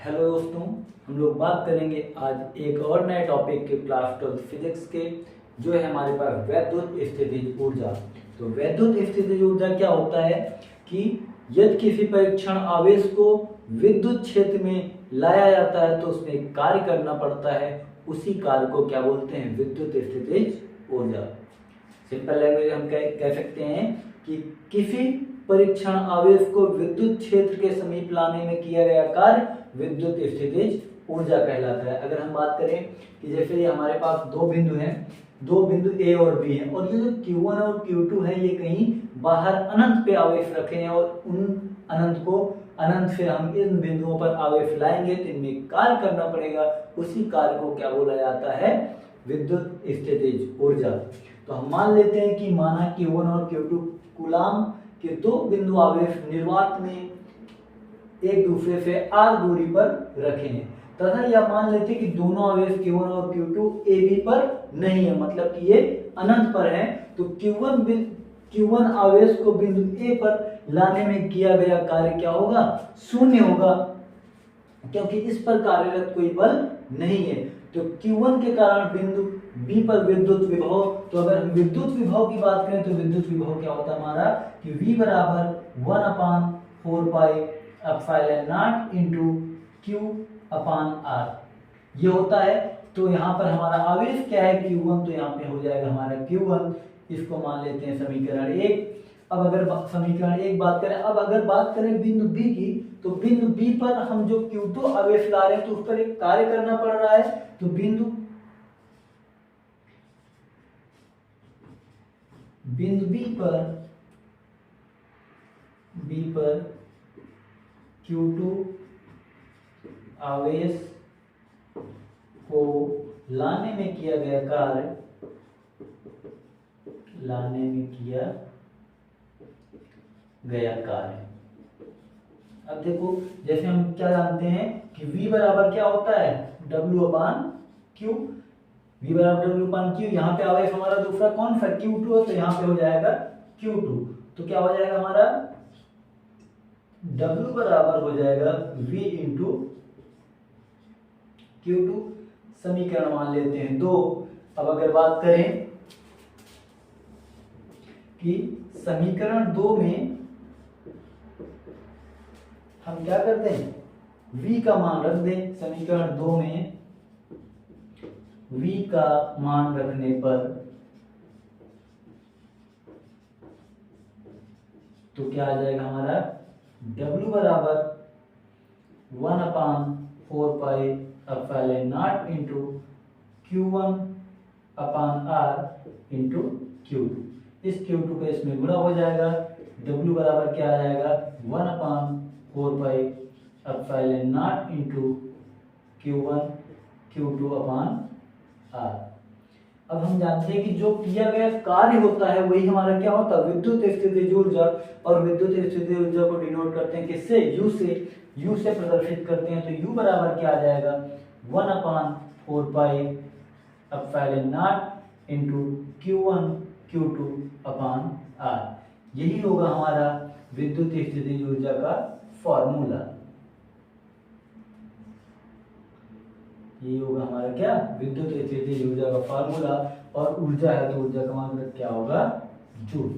Hello दोस्तों, हम लोग बात करेंगे आज एक और नए टॉपिक के क्लास 12 फिजिक्स के, जो है हमारे पास वैद्युत स्थितिज ऊर्जा। तो वैद्युत स्थितिज ऊर्जा क्या होता है कि यदि किसी परीक्षण आवेश को विद्युत क्षेत्र में लाया जाता है तो उसमें एक कार्य करना पड़ता है, उसी कार्य को क्या बोलते हैं? विद्युत स्थितिज ऊर्जा। सिंपल लैंग्वेज हम कह सकते हैं कि किसी परीक्षण आवेश को विद्युत क्षेत्र के समीप लाने में किया गया कार्य विद्युत स्थितिज ऊर्जा कहलाता है। अगर हम बात करें कि जैसे ये हमारे पास दो बिंदु हैं, दो बिंदु ए और बी हैं, और ये जो Q1 और Q2 है ये कहीं बाहर अनंत पे आवेश रखे हैं, और उन अनंत से हम इन बिंदुओं पर आवेश लाएंगे तो इनमें कार्य करना पड़ेगा, उसी कार्य को क्या बोला जाता है? विद्युत स्थितिज ऊर्जा। तो हम मान लेते हैं कि माना Q1 और Q2 कूलाम के दो बिंदु आवेश निर्वात में एक दूसरे से r दूरी पर रखे हैं, तथा यह मान लेते हैं कि दोनों आवेश Q1 और Q2 ए बी पर नहीं है, मतलब कि ये अनंत पर है। तो Q1 आवेश को बिंदु ए पर लाने में किया गया कार्य क्या होगा? शून्य होगा, क्योंकि इस पर कार्यरत कोई बल नहीं है। तो Q1 के कारण बिंदु बी पर विद्युत विभव, तो अगर हम विद्युत विभव की बात करें तो विद्युत विभव क्या होता है हमारा कि V बराबर 1/4 pi epsilon not into Q/R ये होता है। तो यहाँ पर हमारा आवेश क्या है? Q1, तो यहाँ पे हो जाएगा हमारा Q1, इसको मान लेते हैं समीकरण 1। अब अगर समीकरण 1 बात करें, अब अगर बात करें बिंदु बी की, तो बिंदु बी पर हम जो Q2 आवेश ला रहे हैं तो उस पर एक कार्य करना पड़ रहा है। तो बिंदु बी पर Q2 आवेश को लाने में किया गया कार्य। अब देखो, जैसे हम क्या जानते हैं कि V बराबर क्या होता है? W/Q। V बराबर W/Q। यहाँ पे आवेश हमारा दूसरा कौन सा? Q2 है, तो यहाँ पे हो जाएगा Q2। तो क्या हो जाएगा हमारा? W बराबर हो जाएगा V इंटू Q2। समीकरण मान लेते हैं 2। अब अगर बात करें कि समीकरण 2 में हम क्या करते हैं? V का मान रख दें। समीकरण 2 में V का मान रखने पर तो क्या आ जाएगा हमारा? W बराबर 1/4 pi epsilon not into Q1/R into Q2। इस Q2 का इसमें गुणा हो जाएगा। W बराबर क्या आ जाएगा? 1/4 pi epsilon not into Q1 Q2/R। अब हम जानते हैं कि जो किया गया कार्य होता है वही हमारा क्या होता है? विद्युत स्थितिज ऊर्जा। और विद्युत स्थितिज ऊर्जा को डिनोट करते हैं किससे? U से प्रदर्शित करते हैं। तो U बराबर क्या आ जाएगा? 1/4 pi epsilon not into Q1 Q2/R। यही होगा हमारा विद्युत स्थितिज ऊर्जा का फॉर्मूला। ये होगा हमारा क्या? विद्युत स्थितिज ऊर्जा का फॉर्मूला। और ऊर्जा है तो ऊर्जा का मान क्या होगा? जूल।